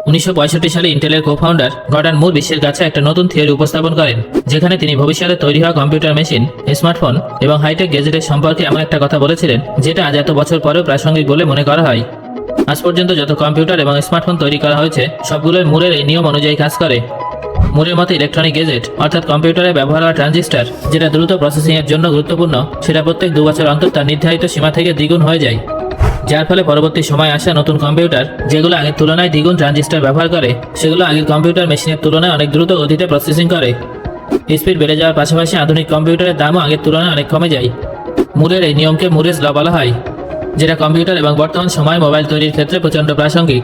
1965 সালে ইন্টেলের co-founder Gordon মুর বিশ্বের কাছে একটা নতুন থিওরি উপস্থাপন করেন, যেখানে তিনি ভবিষ্যতে তৈরি হওয়া কম্পিউটার মেশিন, স্মার্টফোন এবং হাইটেক গ্যাজেটের সম্পর্কে এমন একটা কথা বলেছিলেন যেটা আজ এত বছর পরেও প্রাসঙ্গিক বলে মনে করা হয়। আজ পর্যন্ত যত কম্পিউটার এবং স্মার্টফোন তৈরি করা হয়েছে সবগুলোই মুরের এই নিয়ম অনুযায়ী কাজ করে। মুরের মতে ইলেকট্রনিক গ্যাজেট অর্থাৎ কম্পিউটারে ব্যবহার হওয়া ট্রানজিস্টর, যেটা দ্রুত প্রসেসিংয়ের জন্য গুরুত্বপূর্ণ, সেটা প্রত্যেক 2 বছর অন্তর তার নির্ধারিত সীমা থেকে দ্বিগুণ হয়ে যায়। যার ফলে পরবর্তী সময় আসা নতুন কম্পিউটার, যেগুলো আগের তুলনায় দ্বিগুণ ট্রানজিস্টর ব্যবহার করে, সেগুলো আগের কম্পিউটার মেশিনের তুলনায় অনেক দ্রুত গতিতে প্রসেসিং করে। স্পিড বেড়ে যাওয়ার পাশাপাশি আধুনিক কম্পিউটারের দামও আগের তুলনায় অনেক কমে যায়। মুরের এই নিয়মকে মুরেস ল বলা হয়, যেটা কম্পিউটার এবং বর্তমান সময়ে মোবাইল তৈরির ক্ষেত্রে প্রচণ্ড প্রাসঙ্গিক।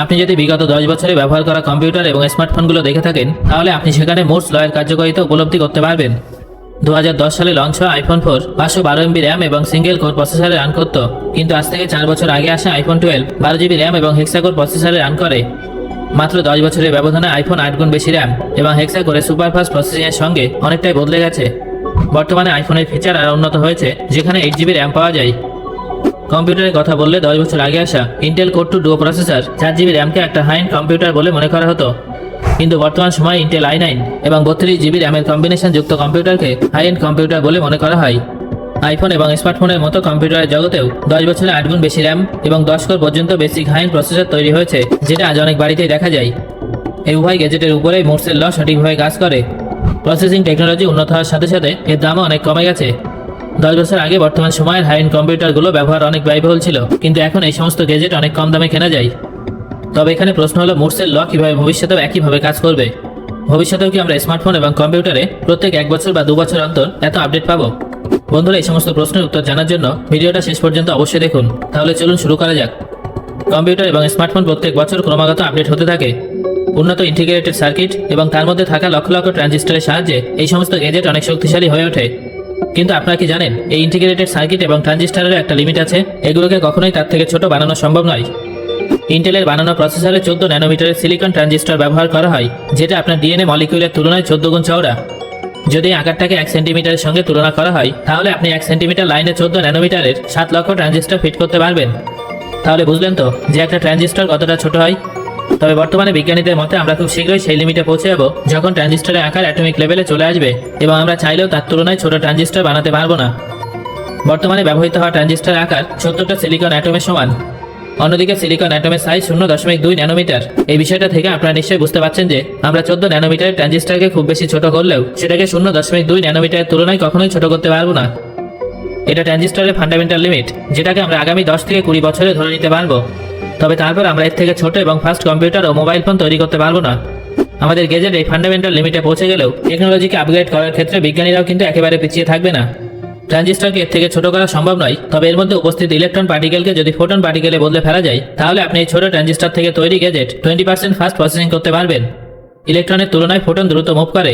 আপনি যদি বিগত 10 বছরে ব্যবহার করা কম্পিউটার এবং স্মার্টফোনগুলো দেখে থাকেন, তাহলে আপনি সেখানে মুরস লয়ের কার্যকারিতা উপলব্ধি করতে পারবেন। 2010 সালে লঞ্চ হওয়া আইফোন 4 512 MB র্যাম এবং সিঙ্গেল কোর প্রসেসরে রান করত, কিন্তু আজ থেকে 4 বছর আগে আসা আইফোন 12 12 GB র্যাম এবং হেক্সাকোর প্রসেসরে রান করে। মাত্র 10 বছরের ব্যবধানে আইফোন 8 গুণ বেশি র্যাম এবং হেক্সাকোরে সুপারফাস্ট প্রসেসিংয়ের সঙ্গে অনেকটাই বদলে গেছে। বর্তমানে আইফোনের ফিচার আর উন্নত হয়েছে, যেখানে 8 GB র্যাম পাওয়া যায়। কম্পিউটারের কথা বললে 10 বছর আগে আসা Intel core 2 duo processor 4 GB র্যামকে একটা হাই এন্ড কম্পিউটার বলে মনে করা হতো, কিন্তু বর্তমান সময়ে ইন্টেল i9 এবং 32 GB র্যামের কম্বিনেশন যুক্ত কম্পিউটারকে হাই এন্ড কম্পিউটার বলে মনে করা হয়। আইফোন এবং স্মার্টফোনের মতো কম্পিউটারের জগতেও 10 বছরে 8 গুণ বেশি র্যাম এবং 10 কোর পর্যন্ত বেসিক হাই এন্ড প্রসেসর তৈরি হয়েছে, যেটা আজ অনেক বাড়িতেই দেখা যায়। এই উভয় গ্যাজেটের উপরেই মুরসের ল সঠিকভাবে কাজ করে। প্রসেসিং টেকনোলজি উন্নত হওয়ার সাথে সাথে এর দামও অনেক কমে গেছে। 10 বছর আগে বর্তমান সময়ের হাই এন্ড কম্পিউটারগুলো ব্যবহার অনেক ব্যয়বহুল ছিল, কিন্তু এখন এই সমস্ত গ্যাজেট অনেক কম দামে কেনা যায়। তবে এখানে প্রশ্ন হলো, মুরসের ল কীভাবে ভবিষ্যতেও একইভাবে কাজ করবে? ভবিষ্যতেও কি আমরা স্মার্টফোন এবং কম্পিউটারে প্রত্যেক 1 বছর বা 2 বছর অন্তর এত আপডেট পাবো? বন্ধুরা, এই সমস্ত প্রশ্নের উত্তর জানার জন্য ভিডিওটা শেষ পর্যন্ত অবশ্যই দেখুন। তাহলে চলুন শুরু করা যাক। কম্পিউটার এবং স্মার্টফোন প্রত্যেক বছর ক্রমাগত আপডেট হতে থাকে। উন্নত ইন্টিগ্রেটেড সার্কিট এবং তার মধ্যে থাকা লক্ষ লক্ষ ট্রানজিস্টরের সাহায্যে এই সমস্ত গ্যাজেট অনেক শক্তিশালী হয়ে ওঠে। কিন্তু আপনারা কি জানেন, এই ইন্টিগ্রেটেড সার্কিট এবং ট্রানজিস্টরের একটা লিমিট আছে। এগুলোকে কখনোই তার থেকে ছোট বানানো সম্ভব নয়। ইন্টেলের বানানো প্রসেসরে 14 ন্যানোমিটারের সিলিকন ট্রানজিস্টর ব্যবহার করা হয়, যেটা আপনার ডিএনএ মলিকিউলের তুলনায় 14 গুণ চওড়া। যদি আকারটাকে 1 সেন্টিমিটারের সঙ্গে তুলনা করা হয়, তাহলে আপনি 1 সেন্টিমিটার লাইনে 14 ন্যানোমিটারের 7 লক্ষ ট্রানজিস্টর ফিট করতে পারবেন। তাহলে বুঝলেন তো যে একটা ট্রানজিস্টর কতটা ছোট হয়। তবে বর্তমানে বিজ্ঞানীদের মতে আমরা খুব শীঘ্রই সেই লিমিটে পৌঁছে যাব, যখন ট্রানজিস্টরের আকার অ্যাটমিক লেভেলে চলে আসবে এবং আমরা চাইলেও তার তুলনায় ছোট ট্রানজিস্টর বানাতে পারবো না। বর্তমানে ব্যবহৃত হওয়া ট্রানজিস্টরের আকার 70টা সিলিকন অ্যাটমের সমান। অন্যদিকে সিলিকন অ্যাটমের সাইজ 0.2 ন্যানোমিটার। এই বিষয়টা থেকে আপনারা নিশ্চয়ই বুঝতে পারছেন যে আমরা 14 ন্যানোমিটারের ট্রানজিস্টরকে খুব বেশি ছোট করলেও সেটাকে 0.2 ন্যানোমিটারের তুলনায় কখনোই ছোট করতে পারবো না। এটা ট্রানজিস্টরের ফান্ডামেন্টাল লিমিট, যেটাকে আমরা আগামী 10 থেকে 20 বছরে ধরে নিতে পারবো। তবে তারপর আমরা এর থেকে ছোট এবং ফাস্ট কম্পিউটার ও মোবাইল ফোন তৈরি করতে পারবো না। আমাদের গ্যাজেট এই ফান্ডামেন্টাল লিমিটে পৌঁছে গেলেও টেকনোলজিকে আপগ্রেড করার ক্ষেত্রে বিজ্ঞানীরাও কিন্তু একেবারে পিছিয়ে থাকবে না। ট্রানজিস্টরকে এর থেকে ছোট করা সম্ভব নয়, তবে এর মধ্যে উপস্থিত ইলেকট্রন পার্টিকেলকে যদি ফোটন পার্টিকেলে বদলে ফেলা যায়, তাহলে আপনি এই ছোট ট্রানজিস্টর থেকে তৈরি গ্যাজেট 20% ফাস্ট প্রসেসিং করতে পারবেন। ইলেকট্রনের তুলনায় ফোটন দ্রুত মুভ করে।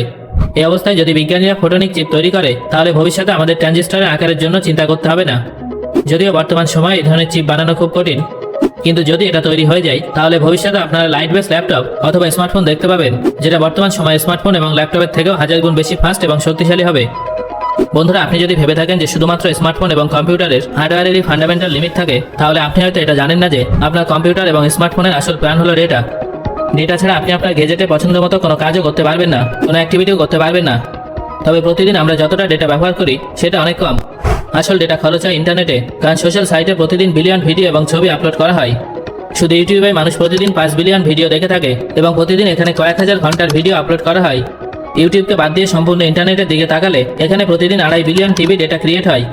এই অবস্থায় যদি বিজ্ঞানীরা ফোটনিক চিপ তৈরি করে, তাহলে ভবিষ্যতে আমাদের ট্রানজিস্টরের আকারের জন্য চিন্তা করতে হবে না। যদিও বর্তমান সময়ে এই ধরনের চিপ বানানো খুব কঠিন, কিন্তু যদি এটা তৈরি হয়ে যায়, তাহলে ভবিষ্যতে আপনারা লাইট বেস ল্যাপটপ অথবা স্মার্টফোন দেখতে পাবেন, যেটা বর্তমান সময়ে স্মার্টফোন এবং ল্যাপটপের থেকেও 1000 গুণ বেশি ফাস্ট এবং শক্তিশালী হবে। বন্ধুরা, আপনি যদি ভেবে থাকেন যে শুধুমাত্র স্মার্টফোন এবং কম্পিউটারের হার্ডওয়্যারেরই ফান্ডামেন্টাল লিমিট থাকে, তাহলে আপনি হয়তো এটা জানেন না যে আপনার কম্পিউটার এবং স্মার্টফোনের আসল প্রাণ হলো ডেটা। ডেটা ছাড়া আপনি আপনার গ্যাজেটে পছন্দ মতো কোনো কাজও করতে পারবেন না, কোনো অ্যাক্টিভিটিও করতে পারবেন না। তবে প্রতিদিন আমরা যতটা ডেটা ব্যবহার করি সেটা অনেক কম। আসল ডেটা খরচ হয় ইন্টারনেটে, কারণ সোশ্যাল সাইটে প্রতিদিন বিলিয়ন ভিডিও এবং ছবি আপলোড করা হয়। শুধু ইউটিউবে মানুষ প্রতিদিন 5 বিলিয়ন ভিডিও দেখে থাকে এবং প্রতিদিন এখানে কয়েক হাজার ঘন্টার ভিডিও আপলোড করা হয়। ইউটিউবকে বাদ দিয়ে সম্পূর্ণ ইন্টারনেটের দিকে তাকালে এখানে প্রতিদিন 2.5 বিলিয়ন টিবি ডেটা ক্রিয়েট হয়।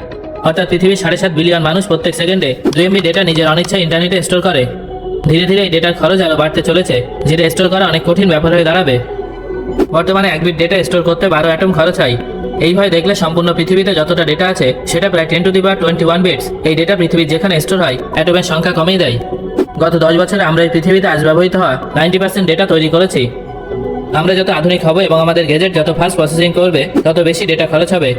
অর্থাৎ পৃথিবীর 7.5 বিলিয়ন মানুষ প্রত্যেক সেকেন্ডে 2 MB ডেটা নিজের অনিচ্ছায় ইন্টারনেটে স্টোর করে। ধীরে ধীরে এই ডেটার খরচ আরও বাড়তে চলেছে, যেটা স্টোর করা অনেক কঠিন ব্যাপার হয়ে দাঁড়াবে। বর্তমানে 1 বিট ডেটা স্টোর করতে 12 অ্যাটম খরচ হয়। এইভাবে দেখলে সম্পূর্ণ পৃথিবীতে যতটা ডেটা আছে সেটা প্রায় 10⁻21 বিটস। এই ডেটা পৃথিবীর যেখানে স্টোর হয়, অ্যাটমের সংখ্যা কমিয়ে দেয়। গত 10 বছরে আমরা এই পৃথিবীতে আজ ব্যবহৃত হওয়া 90% ডেটা তৈরি করেছি। আমরা যত আধুনিক হব এবং আমাদের গ্যাজেট যত ফাস্ট প্রসেসিং করবে, তত বেশি ডেটা খরচ হবে।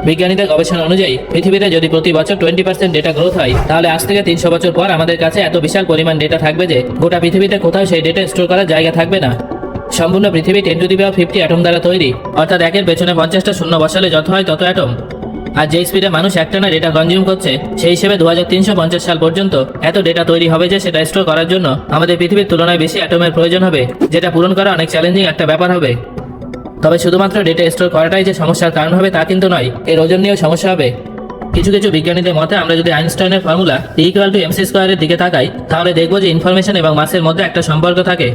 বিজ্ঞানীদের গবেষণা অনুযায়ী পৃথিবীতে যদি প্রতি বছর 20% ডেটা গ্রোথ হয়, তাহলে আজ থেকে 300 বছর পর আমাদের কাছে এত বিশাল পরিমাণ ডেটা থাকবে যে গোটা পৃথিবীতে কোথাও সেই ডেটা স্টোর করার জায়গা থাকবে না। সম্পূর্ণ পৃথিবী 10⁻50 অ্যাটম দ্বারা তৈরি, অর্থাৎ একের পেছনে 50টা শূন্য বসালে যত হয় তত অ্যাটম। আর যে স্পিডে মানুষ একটানা ডেটা কনজিউম করছে সেই হিসেবে 2350 সাল পর্যন্ত এত ডেটা তৈরি হবে যে সেটা স্টোর করার জন্য আমাদের পৃথিবীর তুলনায় বেশি অ্যাটমের প্রয়োজন হবে, যেটা পূরণ করা অনেক চ্যালেঞ্জিং একটা ব্যাপার হবে। তবে শুধুমাত্র ডেটা স্টোর করাটাই যে সমস্যার কারণ হবে তা কিন্তু নয়, এর ওজন নিয়েও সমস্যা হবে। কিছু কিছু বিজ্ঞানীদের মতে আমরা যদি আইনস্টাইনের ফর্মুলা E=mc² এর দিকে তাকাই, তাহলে দেখবো যে ইনফরমেশন এবং মাসের মধ্যে একটা সম্পর্ক থাকে।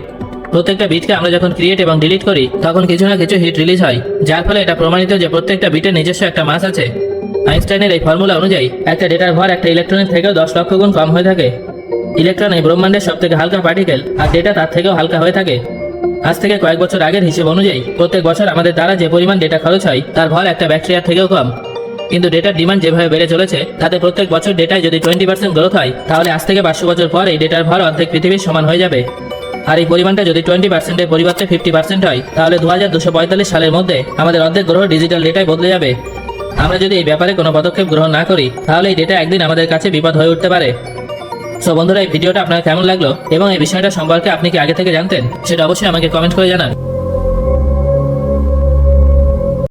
প্রত্যেকটা বিটকে আমরা যখন ক্রিয়েট এবং ডিলিট করি তখন কিছু না কিছু হিট রিলিজ হয়, যার ফলে এটা প্রমাণিত যে প্রত্যেকটা বিটের নিজস্ব একটা মাস আছে। আইনস্টাইনের এই ফর্মুলা অনুযায়ী একটা ডেটার ভর একটা ইলেকট্রনের থেকেও 10 লক্ষ গুণ কম হয়ে থাকে। ইলেকট্রন এই ব্রহ্মাণ্ডের সব থেকে হালকা পার্টিকেল, আর ডেটা তার থেকেও হালকা হয়ে থাকে। আজ থেকে কয়েক বছর আগের হিসেব অনুযায়ী প্রত্যেক বছর আমাদের দ্বারা যে পরিমাণ ডেটা খরচ হয় তার ভর একটা ব্যাকটেরিয়ার থেকেও কম। কিন্তু ডেটার ডিমান্ড যেভাবে বেড়ে চলেছে তাতে প্রত্যেক বছর ডেটায় যদি 20% গ্রোথ হয়, তাহলে আজ থেকে 500 বছর পর এই ডেটার ভর অর্ধেক পৃথিবীর সমান হয়ে যাবে। আর এই পরিমাণটা যদি 20%-এর পরিবর্তে 50% হয়, তাহলে 2245 সালের মধ্যে আমাদের অর্ধেক গ্রহ ডিজিটাল ডেটায় বদলে যাবে। আমরা যদি এই ব্যাপারে কোনো পদক্ষেপ গ্রহণ না করি, তাহলে এই ডেটা একদিন আমাদের কাছে বিপদ হয়ে উঠতে পারে। সো বন্ধুরা, এই ভিডিওটা আপনার কেমন লাগলো এবং এই বিষয়টা সম্পর্কে আপনি কি আগে থেকে জানতেন, সেটা অবশ্যই আমাকে কমেন্ট করে জানান।